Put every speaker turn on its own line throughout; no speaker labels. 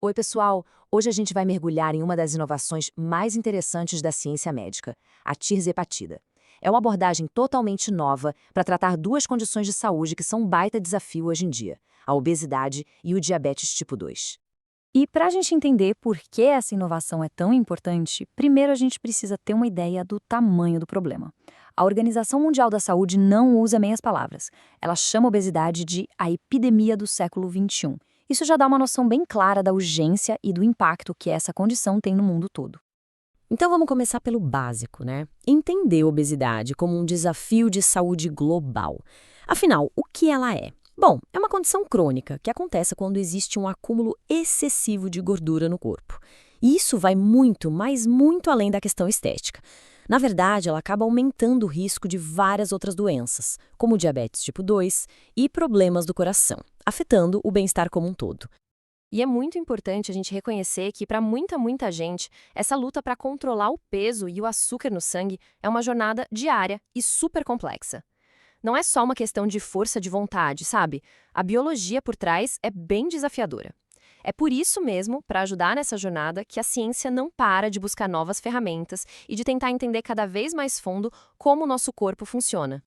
Oi, pessoal! Hoje a gente vai mergulhar em uma das inovações mais interessantes da ciência médica, a tirzepatida. É uma abordagem totalmente nova para tratar duas condições de saúde que são um baita desafio hoje em dia, a obesidade e o diabetes tipo 2.
E para a gente entender por que essa inovação é tão importante, primeiro a gente precisa ter uma ideia do tamanho do problema. A Organização Mundial da Saúde não usa meias palavras. Ela chama a obesidade de a epidemia do século XXI. Isso já dá uma noção bem clara da urgência e do impacto que essa condição tem no mundo todo.
Então vamos começar pelo básico, né? Entender a obesidade como um desafio de saúde global. Afinal, o que ela é? Bom, é uma condição crônica que acontece quando existe um acúmulo excessivo de gordura no corpo. E isso vai muito, mas muito além da questão estética. Na verdade, ela acaba aumentando o risco de várias outras doenças, como diabetes tipo 2 e problemas do coração, afetando o bem-estar como um todo.
E é muito importante a gente reconhecer que, para muita gente, essa luta para controlar o peso e o açúcar no sangue é uma jornada diária e super complexa. Não é só uma questão de força de vontade, sabe? A biologia por trás é bem desafiadora. É por isso mesmo, para ajudar nessa jornada, que a ciência não para de buscar novas ferramentas e de tentar entender cada vez mais fundo como o nosso corpo funciona.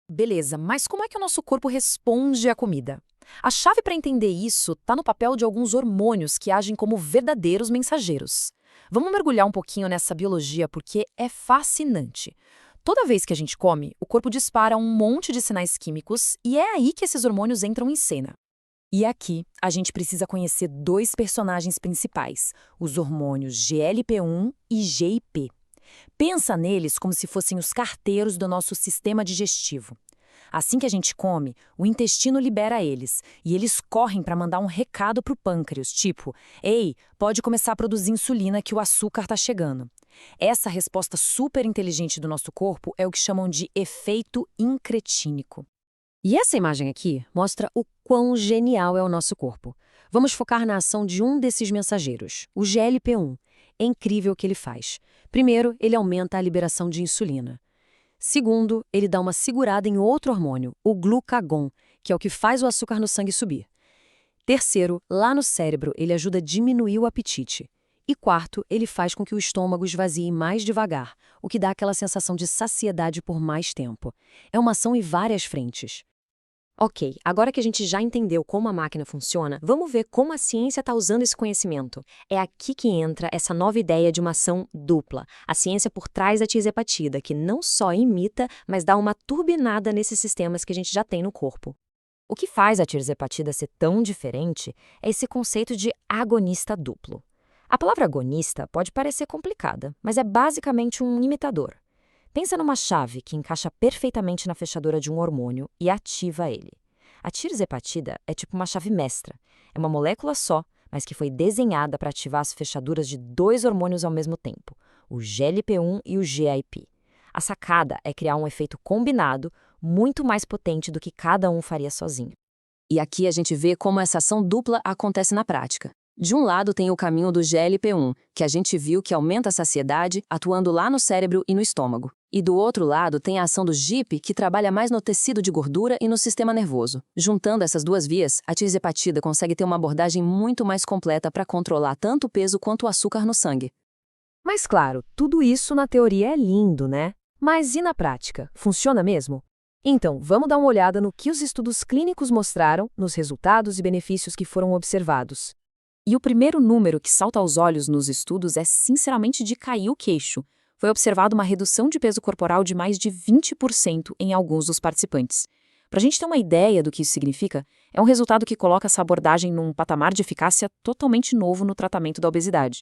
Beleza, mas como é que o nosso corpo responde à comida? A chave para entender isso está no papel de alguns hormônios que agem como verdadeiros mensageiros. Vamos mergulhar um pouquinho nessa biologia porque é fascinante. Toda vez que a gente come, o corpo dispara um monte de sinais químicos e é aí que esses hormônios entram em cena. E aqui, a gente precisa conhecer dois personagens principais, os hormônios GLP-1 e GIP. Pensa neles como se fossem os carteiros do nosso sistema digestivo. Assim que a gente come, o intestino libera eles, e eles correm para mandar um recado para o pâncreas, tipo, ei, pode começar a produzir insulina que o açúcar está chegando. Essa resposta super inteligente do nosso corpo é o que chamam de efeito incretínico.
E essa imagem aqui mostra o quão genial é o nosso corpo. Vamos focar na ação de um desses mensageiros, o GLP-1. É incrível o que ele faz. Primeiro, ele aumenta a liberação de insulina. Segundo, ele dá uma segurada em outro hormônio, o glucagon, que é o que faz o açúcar no sangue subir. Terceiro, lá no cérebro, ele ajuda a diminuir o apetite. E quarto, ele faz com que o estômago esvazie mais devagar, o que dá aquela sensação de saciedade por mais tempo. É uma ação em várias frentes. Ok, agora que a gente já entendeu como a máquina funciona, vamos ver como a ciência está usando esse conhecimento. É aqui que entra essa nova ideia de uma ação dupla, a ciência por trás da tirzepatida, que não só imita, mas dá uma turbinada nesses sistemas que a gente já tem no corpo.
O que faz a tirzepatida ser tão diferente é esse conceito de agonista duplo. A palavra agonista pode parecer complicada, mas é basicamente um imitador. Pensa numa chave que encaixa perfeitamente na fechadura de um hormônio e ativa ele. A tirzepatida é tipo uma chave mestra. É uma molécula só, mas que foi desenhada para ativar as fechaduras de dois hormônios ao mesmo tempo, o GLP-1 e o GIP. A sacada é criar um efeito combinado muito mais potente do que cada um faria sozinho. E aqui a gente vê como essa ação dupla acontece na prática. De um lado tem o caminho do GLP-1, que a gente viu que aumenta a saciedade, atuando lá no cérebro e no estômago. E do outro lado tem a ação do GIP, que trabalha mais no tecido de gordura e no sistema nervoso. Juntando essas duas vias, a tirzepatida consegue ter uma abordagem muito mais completa para controlar tanto o peso quanto o açúcar no sangue.
Mas claro, tudo isso na teoria é lindo, né? Mas e na prática? Funciona mesmo? Então, vamos dar uma olhada no que os estudos clínicos mostraram, nos resultados e benefícios que foram observados.
E o primeiro número que salta aos olhos nos estudos é sinceramente de cair o queixo. Foi observada uma redução de peso corporal de mais de 20% em alguns dos participantes. Para a gente ter uma ideia do que isso significa, é um resultado que coloca essa abordagem num patamar de eficácia totalmente novo no tratamento da obesidade.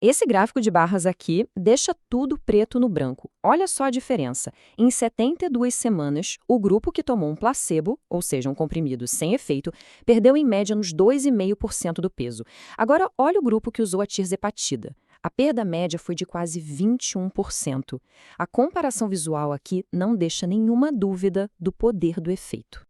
Esse gráfico de barras aqui deixa tudo preto no branco. Olha só a diferença. Em 72 semanas, o grupo que tomou um placebo, ou seja, um comprimido sem efeito, perdeu em média uns 2,5% do peso. Agora, olha o grupo que usou a tirzepatida. A perda média foi de quase 21%. A comparação visual aqui não deixa nenhuma dúvida do poder do efeito.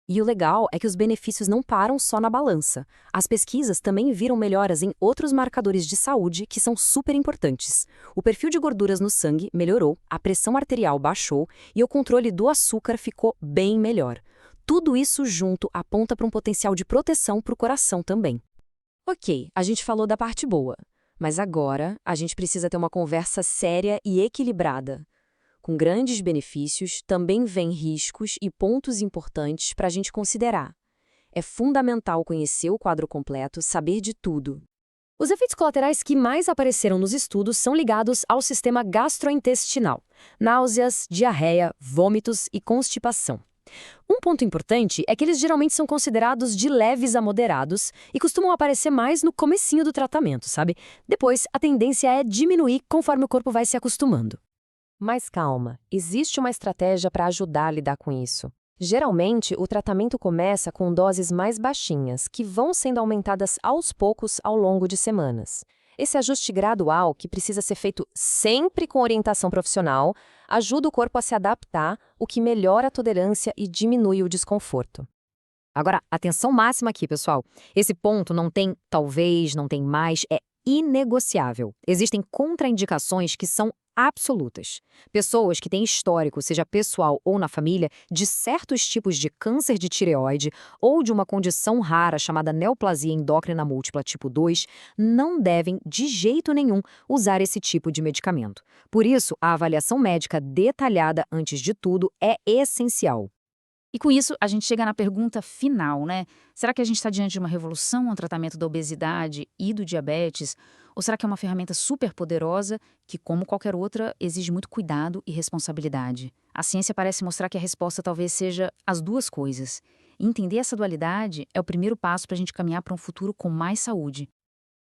E o legal é que os benefícios não param só na balança. As pesquisas também viram melhoras em outros marcadores de saúde que são super importantes. O perfil de gorduras no sangue melhorou, a pressão arterial baixou e o controle do açúcar ficou bem melhor. Tudo isso junto aponta para um potencial de proteção para o coração também.
Ok, a gente falou da parte boa, mas agora a gente precisa ter uma conversa séria e equilibrada. Com grandes benefícios, também vêm riscos e pontos importantes para a gente considerar. É fundamental conhecer o quadro completo, saber de tudo.
Os efeitos colaterais que mais apareceram nos estudos são ligados ao sistema gastrointestinal: náuseas, diarreia, vômitos e constipação. Um ponto importante é que eles geralmente são considerados de leves a moderados e costumam aparecer mais no comecinho do tratamento, sabe? Depois, a tendência é diminuir conforme o corpo vai se acostumando.
Mas calma, existe uma estratégia para ajudar a lidar com isso. Geralmente, o tratamento começa com doses mais baixinhas, que vão sendo aumentadas aos poucos ao longo de semanas. Esse ajuste gradual, que precisa ser feito sempre com orientação profissional, ajuda o corpo a se adaptar, o que melhora a tolerância e diminui o desconforto.
Agora, atenção máxima aqui, pessoal. Esse ponto não tem talvez, não tem mais, é inegociável. Existem contraindicações que são absolutas. Pessoas que têm histórico, seja pessoal ou na família, de certos tipos de câncer de tireoide ou de uma condição rara chamada neoplasia endócrina múltipla tipo 2, não devem, de jeito nenhum, usar esse tipo de medicamento. Por isso, a avaliação médica detalhada antes de tudo é essencial.
E com isso, a gente chega na pergunta final, né? Será que a gente está diante de uma revolução no tratamento da obesidade e do diabetes? Ou será que é uma ferramenta super poderosa que, como qualquer outra, exige muito cuidado e responsabilidade? A ciência parece mostrar que a resposta talvez seja as duas coisas. E entender essa dualidade é o primeiro passo para a gente caminhar para um futuro com mais saúde.